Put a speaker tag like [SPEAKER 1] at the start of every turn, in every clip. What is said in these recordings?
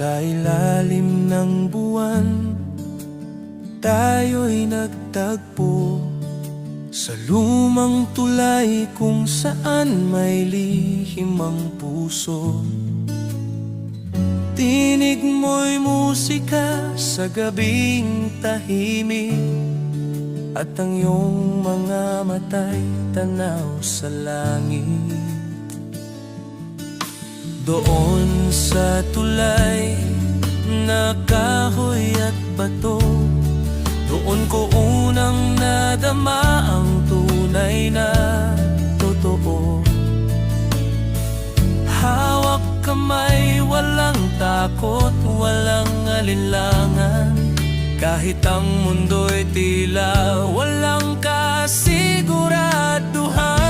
[SPEAKER 1] Sa ilalim ng buwan, tayo'y nagtagpo sa lumang tulay kung saan may lihim ang puso. Tinig mo'y musika sa gabing tahimik, at ang iyong mga mata'y tanaw sa langit. Doon sa tulay na kahoy at bato, doon ko unang nadama ang tunay na totoo. Hawak kamay, walang takot, walang alinlangan, kahit ang mundo'y tila walang kasiguraduhan.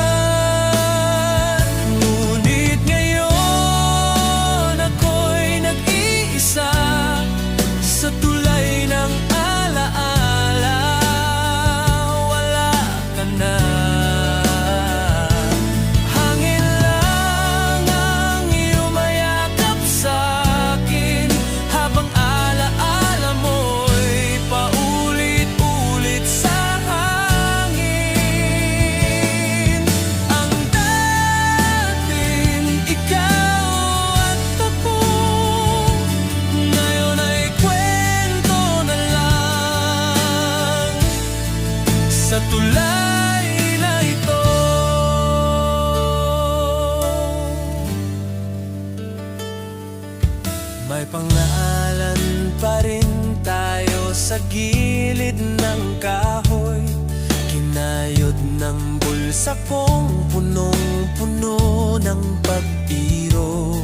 [SPEAKER 1] Sa tulay ng alaala, wala ka na. Hangin lang ang yumayakap sa'kin, habang alaala mo'y paulit-ulit sa hangin. Ang dating ikaw at ako, sa tulay na ito. May pangalan pa rin tayo sa gilid ng kahoy, kinayod ng bulsa kong punong-puno ng pag-iro.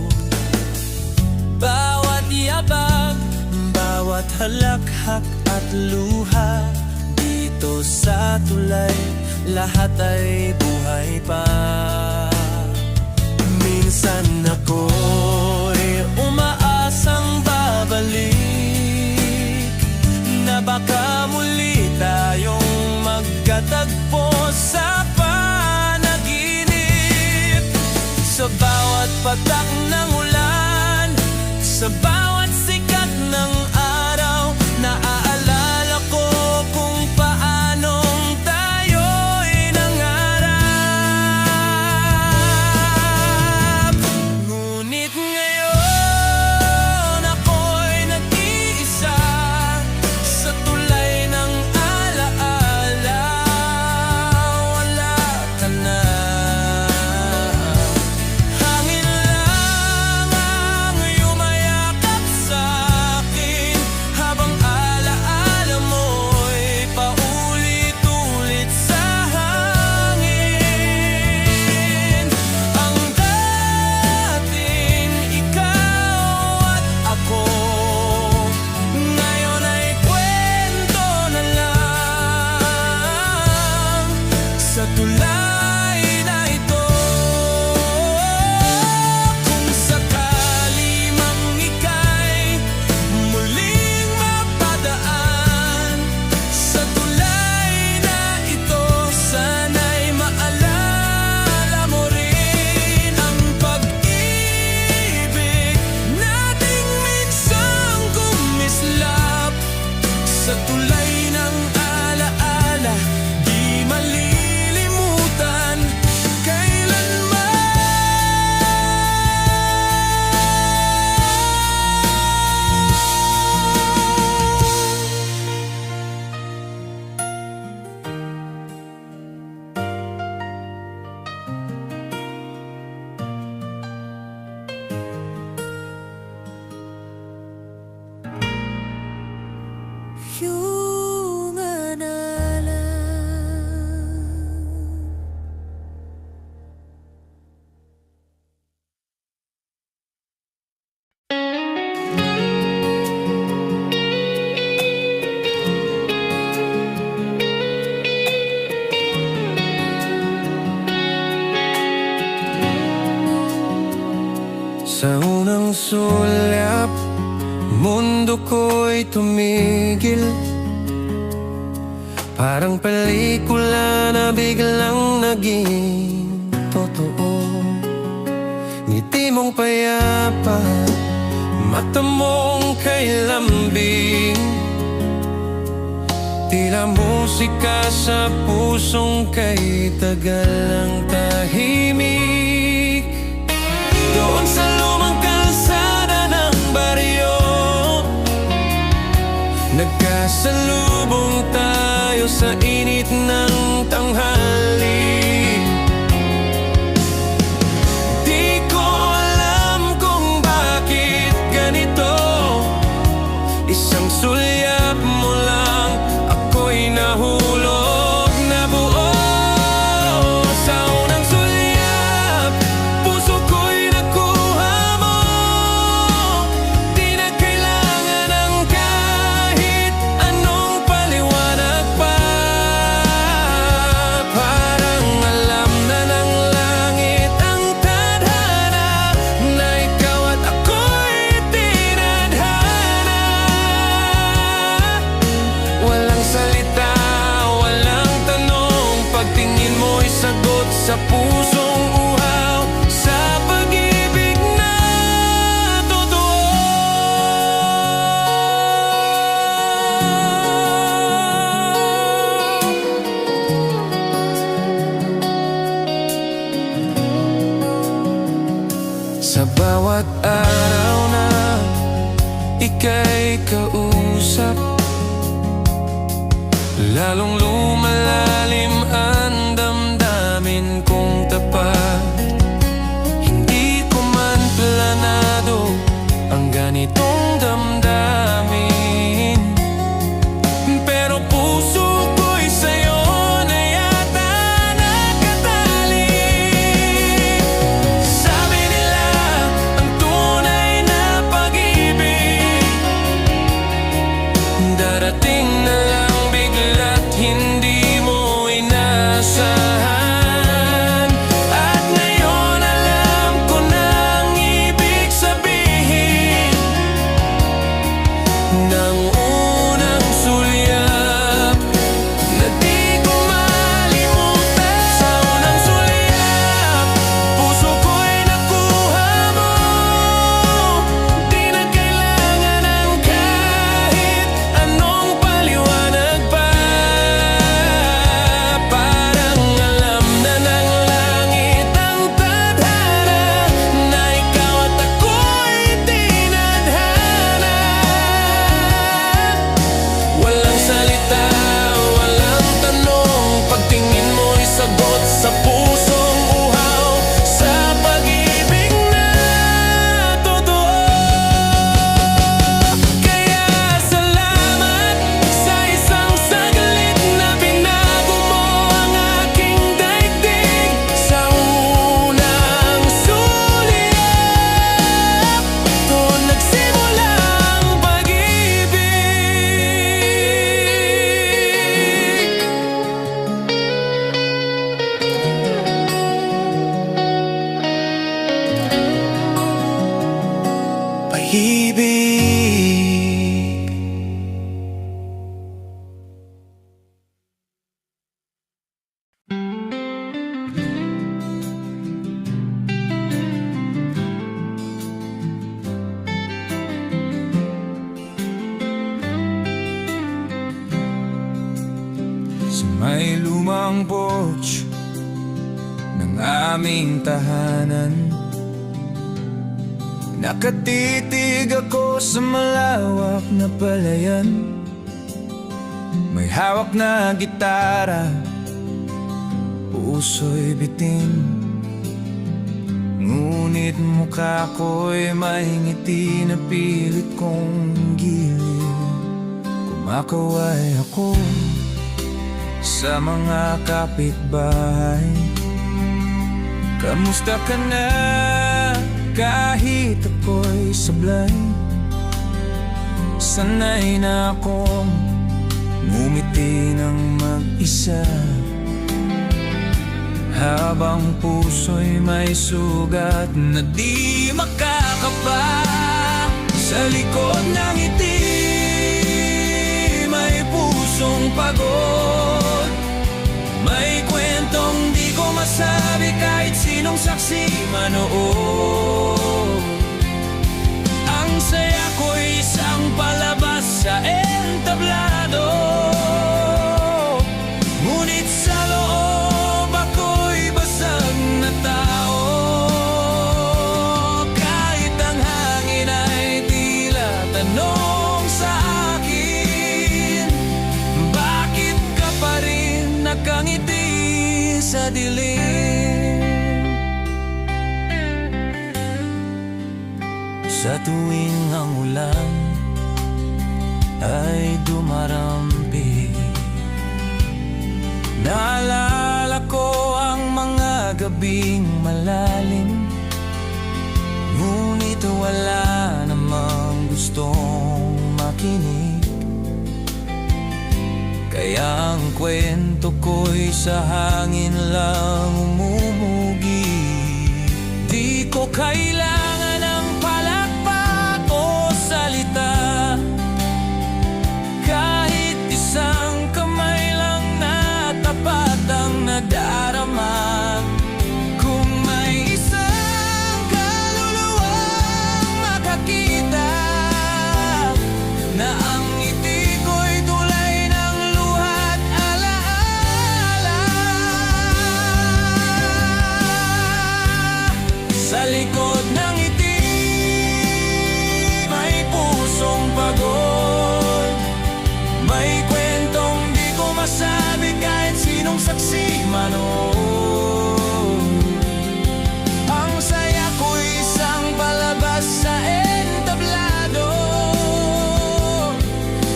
[SPEAKER 1] Bawat yabag, bawat halakhak at luha, dito sa tulay, lahat ay buhay pa. Minsan ako'y umaasang babalik, na baka muli tayong magkatagpo sa panaginip. Sa bawat patak ng ulan, sa bawat sikat ng araw, naaalala ko kung paanong tayo'y nangarap. Ngunit ngayon ako'y nag-iisa sa tulay ng alaala, wala ka na. Hangin lang ang yumayakap sa'kin, habang alaala mo'y paulit-ulit sa hangin. Ang dating ikaw at ako, ngayon ay kwento na lang sa tulay na ito. Kung sakali mang ika'y muling mapadaan sa tulay na ito, sana'y maalala mo rin ang pag-ibig nating minsang kumislap. Sa tulay ng alaala, di malilimutan yung alaala. Sa unang sulyap, mundo ko'y tumigil, parang pelikula na biglang naging totoo. Ngiti mong payapa, Mata mong kay lambing, tila musika sa pusong kay tagal ang tahimik. Doon sa lumang kalsada ng baryo, nagkasalubong tayo sa init ng tanghali. Di ko alam kung bakit ganito, isang sulyap mo lang ako'y nahulog na buo. Sa unang sulyap, puso ko'y nakuha mo. Di na kailangan ng kahit anong paliwanag pa. Parang alam na ng langit ang tadhana na ikaw at ako'y tinadhana. Walang salita, walang tanong, pagtingin mo'y sagot sa pusong uhaw, sa pag-ibig na totoo. Sa bawat araw na ika'y kausap, lalong lumalalim ang damdamin kong tapat. Hindi ko man planado ang ganitong damdamin, pero puso ko'y sa'yo na yata nakatali. Sabi nila ang tunay na pag-ibig darating na lang bigla't hindi mo inasahan. At ngayon alam ko na ang ibig sabihin ng unang sulyap na di ko malimutan. Sa unang sulyap, puso ko'y nakuha mo. Di na kailangan ng kahit anong paliwanag pa. Parang alam na ng langit ang tadhana na ikaw at ako'y tinadhana. Walang salita, walang tanong, pagtingin mo'y sagot sa pusong uhaw, sa pag-ibig na totoo. Kaya salamat sa isang saglit na binago mo ang aking daigdig. Sa unang sulyap, doon nagsimula ang pag-ibig. Pag-ibig. Sa may lumang porch ng aming tahanan, nakatitig ako sa malawak na palayan. May hawak na gitara, puso'y bitin, ngunit mukha ko'y may ngiti na pilit kong gilid. Kumakaway ako sa mga kapitbahay. Kamusta ka na? Kahit ako'y sablay, sanay na akong ngumiti ng mag-isa, habang puso'y may sugat na di makakapa. Sa likod ng ngiti may pusong pagod, may kwentong di ko masabi kahit sinong saksi manood. Ang saya tanong sa akin, bakit ka pa rin nakangiti sa dilim? Sa tuwing ang ulan ay dumarampi, naalala ko ang mga gabing malalim, ngunit wala namang gustong makinig. Kaya ang kwento ko'y sa hangin lang umumugi. Di ko kailangan ng palakpak o salita, kahit isang kamay lang na tapat ang nadarama. Kung may isang kaluluwang makakita na ang ngiti ko'y tulay ng luha't alaala, sa likod ng ngiti may pusong pagod, may kwentong di ko masabi kahit sinong saksi man o. Ang saya ko'y isang palabas sa entablado,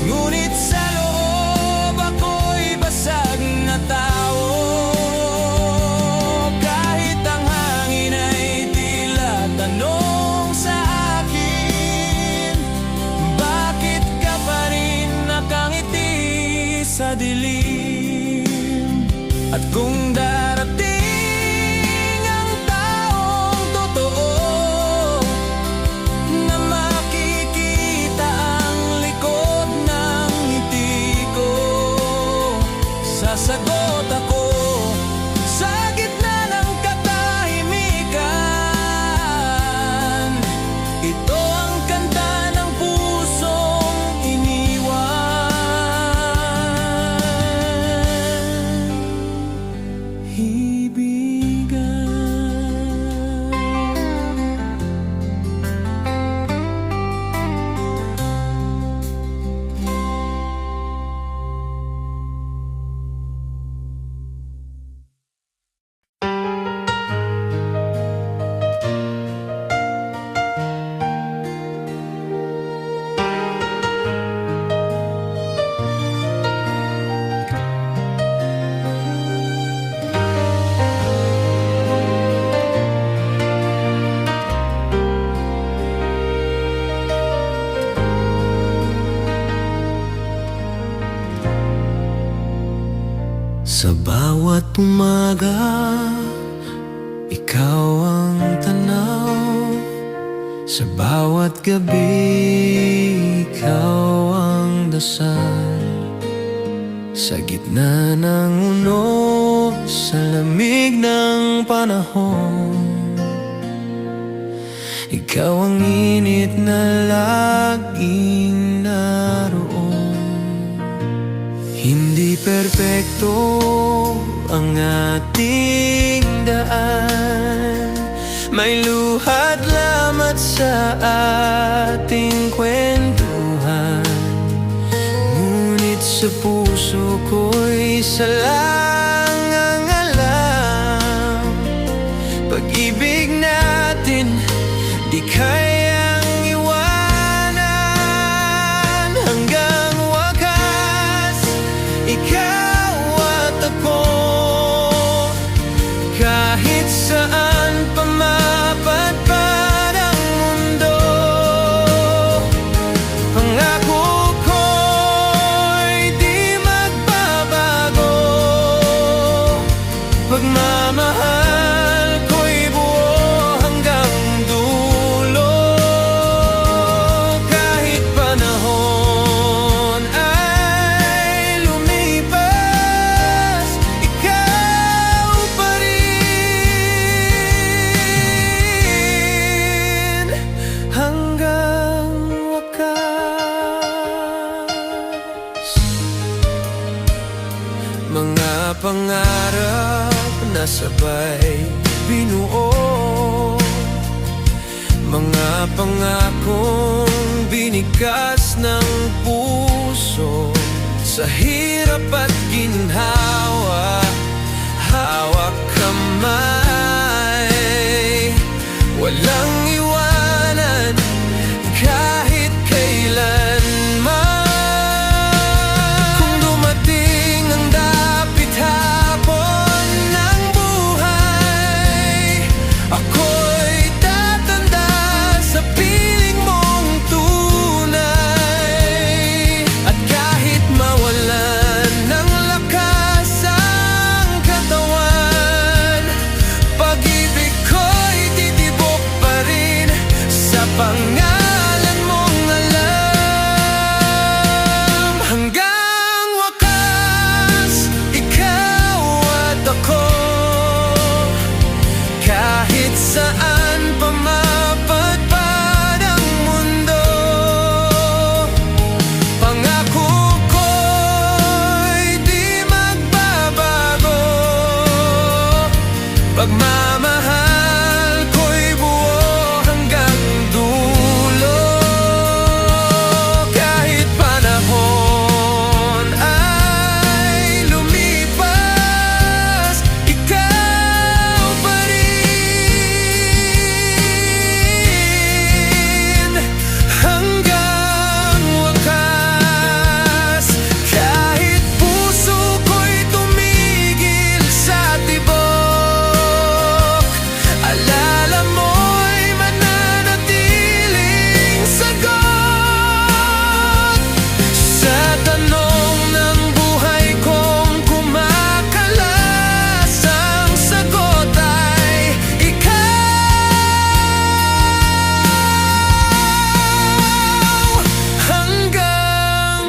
[SPEAKER 1] ngunit sa loob ako'y basag na tao. Kahit ang hangin ay tila tanong sa akin, bakit ka pa rin nakangiti sa dilim? At kung darating ang taong totoo na makikita ang likod ng ngiti ko, sasagot ako sa gitna ng katahimikan. Ito ang kanta ng pusong iniwan. Sa bawat umaga, ikaw ang tanaw. Sa bawat gabi, ikaw ang dasal. Sa gitna ng uno, sa lamig ng panahon, ikaw ang init na laging naroon. Hindi perpekto ang ating daan, may luha't lamat sa ating kwentuhan. Ngunit sa puso ko'y isa lang ang alam, pag-ibig natin di kayang iwanan. Hanggang wakas, ikaw at ako, kahit saan pa mapadpad ang mundo. Pangako ko'y di magbabago, pagmamahal ko'y buo hanggang dulo. Kahit panahon ay lumipas, ikaw pa rin hanggang wakas. Mga pangarap na sabay binuo, mga pangakong binigas ng puso sa hirap at ginhawa. Hawak kamay, walang iwanan kahit kailanman. Kung dumating ang dapit hapon ng buhay, ako'y tatanda sa piling mong tunay. At kahit mawalan ng lakas ang katawan, pag-ibig ko'y titibok pa rin sa pangalan mong alam. Hanggang wakas, ikaw at ako, kahit saan pa mapadpad ang mundo. Pangako ko'y di magbabago, pagmamahal ko'y buo hanggang dulo. Kahit panahon ay lumipas, ikaw pa rin. Hanggang wakas, kahit puso ko'y tumigil sa tibok, alala mo'y mananatiling sagot sa tanong ng buhay kong kumakalas. Ang sagot ay ikaw. Hanggang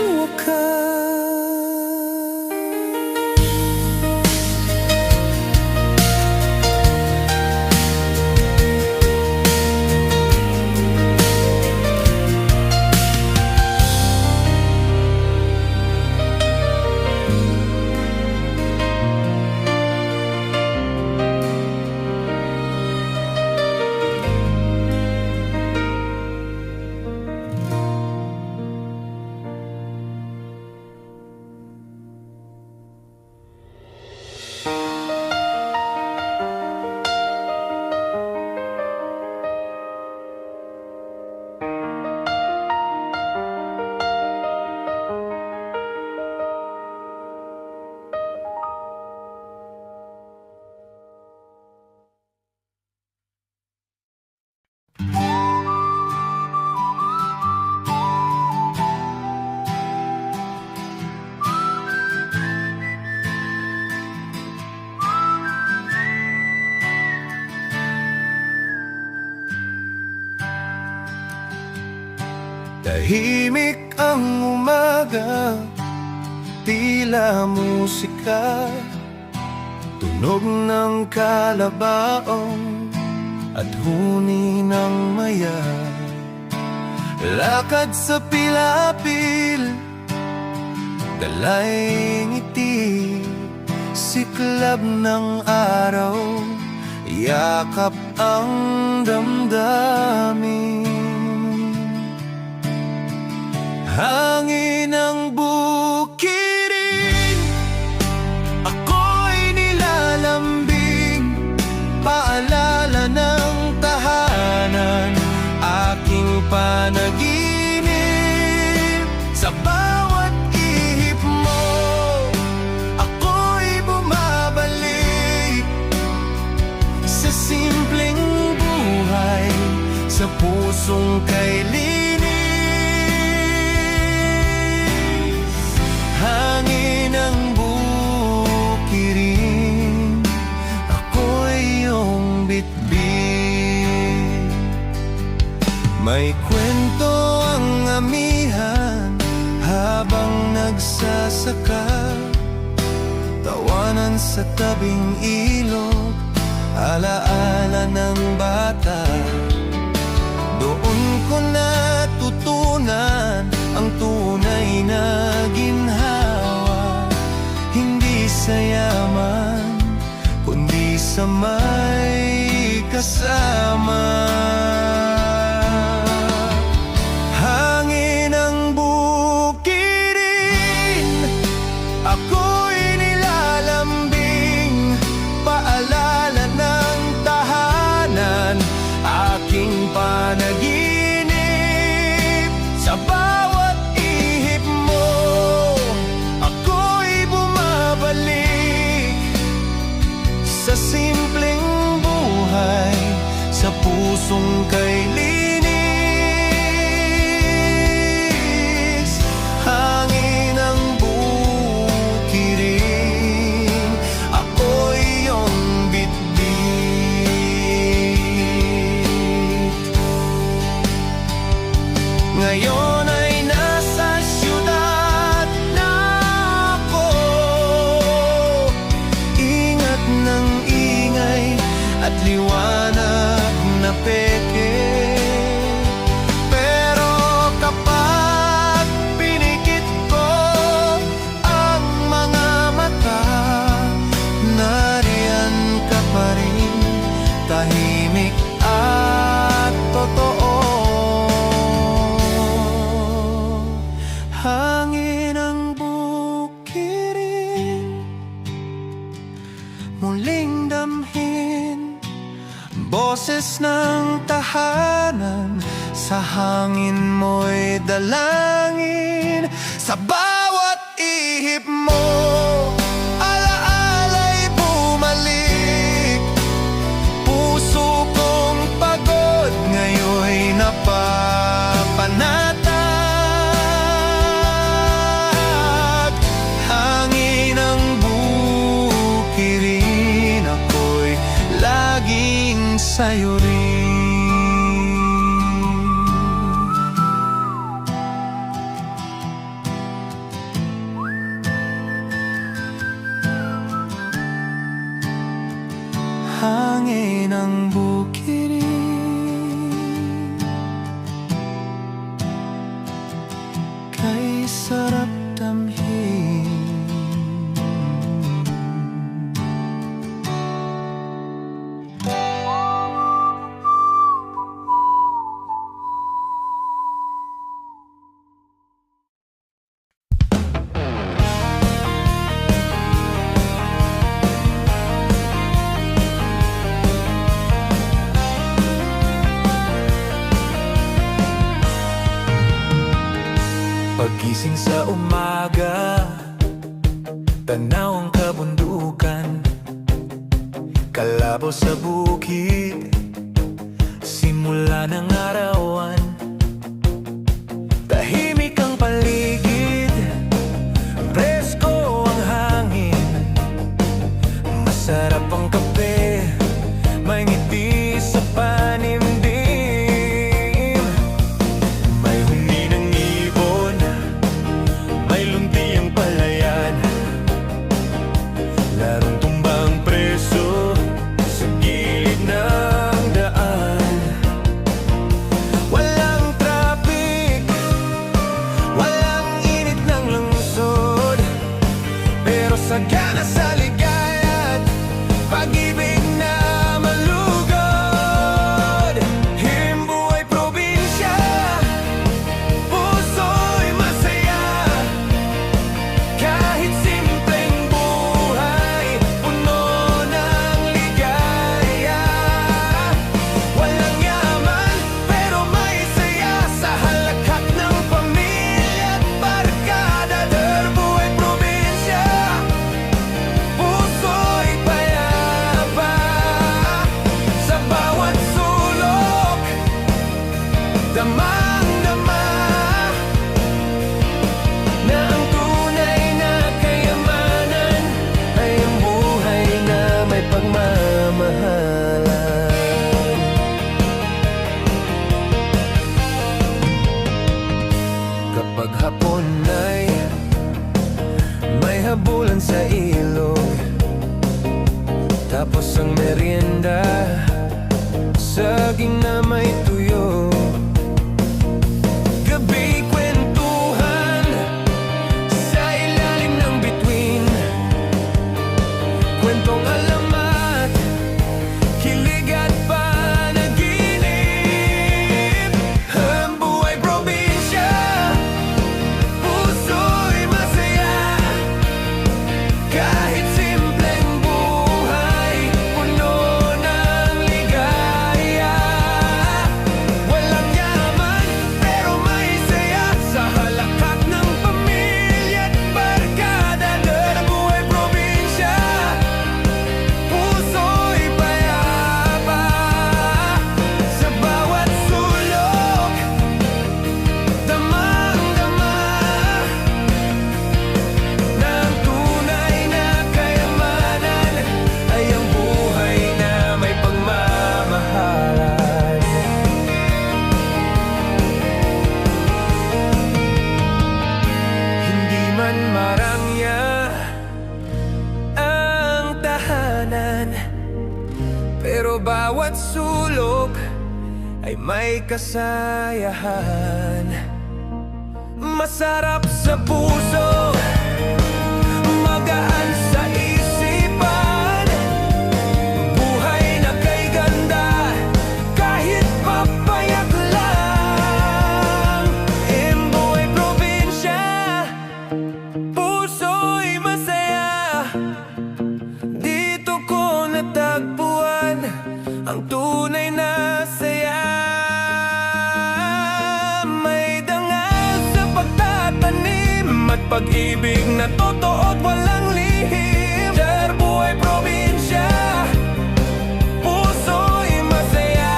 [SPEAKER 1] tahimik ang umaga, tila musika, tunog ng kalabaong at huni ng maya. Lakad sa pilapil, dalay ngiti, siklab ng araw, yakap ang damdamin. Hangin ng bukirin, ako'y nilalambing, paalala ng tahanan, aking panaginip. Sa bawat ihip mo, ako'y bumabalik sa simpleng buhay, sa pusong kay linis. Hangin ng bukirin, ako'y iyong bitbit. May kwento ang amihan habang nagsasaka, tawanan sa tabing ilog, alaala ng bata. Doon ko natutunan ang tunay na ginhawa, hindi sa yaman, kundi sa may kasama.
[SPEAKER 2] Hangin ang bukirin, muling damhin boses ng tahanan. Sa hangin mo'y dalangin, sa bawat ihip mo alaala'y bumalik. Puso kong pagod ngayon'y napapanatag. Hangin ang bukirin, ako'y laging sa'yo rin. Hangin ang bukirin, kay sarap damhin.
[SPEAKER 1] Pagising sa umaga, tanaw ang kabundukan, kalabaw sa bukid, simula ng arawan. Tahimik ang paligid, presko ang hangin, masarap ang kape, may ngiti sa panimdim. May huni ng ibon, may lunti ang palayan, larong tumbang preso sa gilid ng daan. Walang traffic, walang init ng lungsod, pero sagana sa ligaya't pag-ibig na malugod. Himbuhay probinsya, puso'y masaya, kahit simpleng buhay, puno ng ligaya. Walang yaman, pero may saya, sa halakhak ng pamilya at barkada. Himbuhay probinsya, puso'y payapa, sa bawat sulok damang-dama na ang tunay na kayamanan ay ang buhay na may pagmamahalan. Kapag hapon ay may habulan sa ilog, tapos ang merienda, saging na may tuyo. Gabi kwentuhan sa ilalim ng bituin, kwentong alamat, kilig at panaginip. Ang buhay probinsya, puso'y masaya, kahit simpleng buhay, puno ng ligaya. Walang yaman, pero may saya, sa halakhak ng pamilya at barkada. Ang buhay probinsya, puso'y payapa, sa bawat sulok damang-dama na ang tunay na kayamanan ay ang buhay na may pagmamahalan. Hindi man marangya ang tahanan, pero bawat sulok ay may kasayahan. Masarap sa puso, magaan sa isipan, buhay na kay ganda, kahit papayak lang. Himbuhay probinsya, pag-ibig na totoo at walang lihim. Dahil buhay probinsya, puso'y masaya.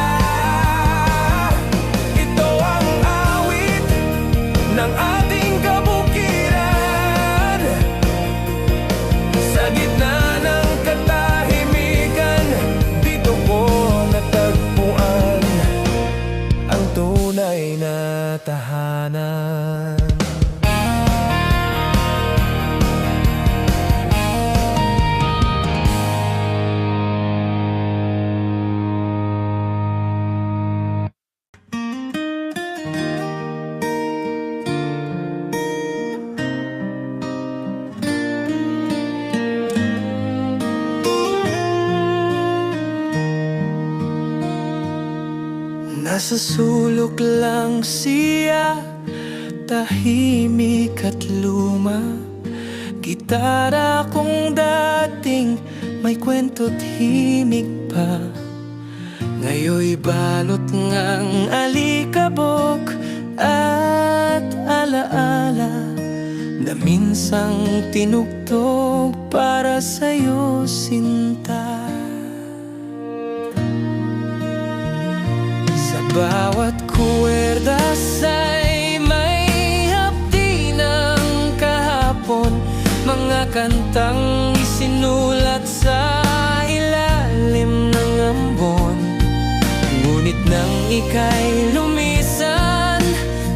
[SPEAKER 1] Ito ang awit ng ating kabukiran. Sa gitna ng katahimikan, dito ko natagpuan ang tunay na tahanan.
[SPEAKER 2] Nasa sulok lang siya, tahimik at luma. Gitara kong dating may kwento't himig pa. Ngayon'y balot ngang alikabok at alaala na minsang tinugtog para sa'yo, sinta. Bawat kuwerdas ay may hapdi ng kahapon, mga kantang isinulat sa ilalim ng ambon. Ngunit nang ika'y lumisan,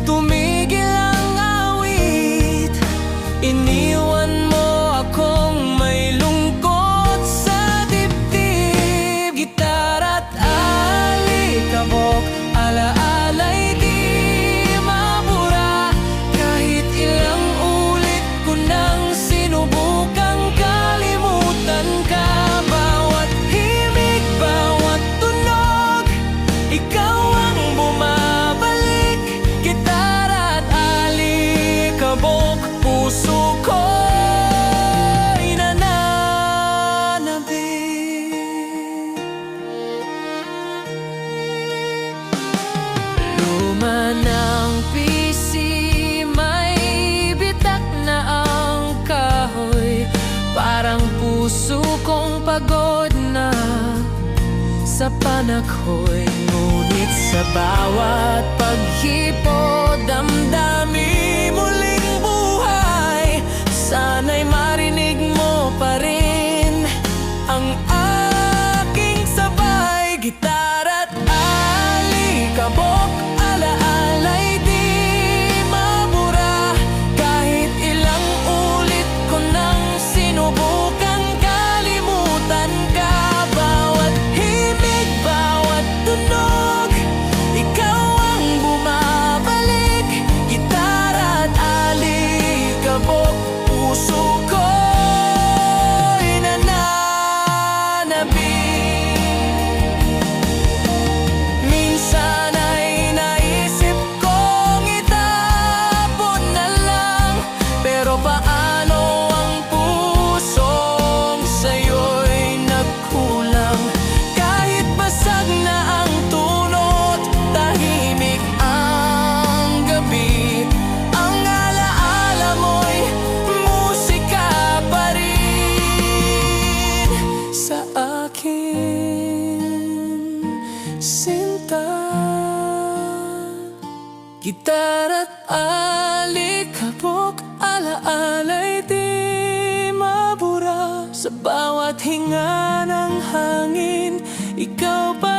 [SPEAKER 2] tumigil ang awit. Iniwan mo akong may lungkot sa dibdib. Gitara't alikabok, alaala'y di mabura. Kahit ilang ulit ko nang sinubukang kalimutan ka. Bawat himig, bawat tunog, ikaw ang bumabalik. Gitara't alikabok, puso ko'y nananabik. Luma ng PC, may bitak na ang kahoy. Parang puso kong pagod na sa panakhoy. Ngunit sa bawat paghipo, damdami muling buhay. Sana'y marinig mo pa rin ang aking sabay. Gitara't alikabok, alaala'y di mabura. Kahit ilang ulit ko nang sinubukang kalimutan ka. Bawat himig, bawat tunog, ikaw ang bumabalik. Gitara't alikabok, puso ko'y nananabik. Minsan ay naisip kong itapon na lang, pero paano ang pusong sa'yo'y nagkulang? Kahit basag na ang tunot, tahimik ang gabi, ang alaala mo'y musika pa rin sa akin, sinta. Gitara't alikabok, alaala'y di mabura. Sa bawat hinga ng hangin, ikaw pa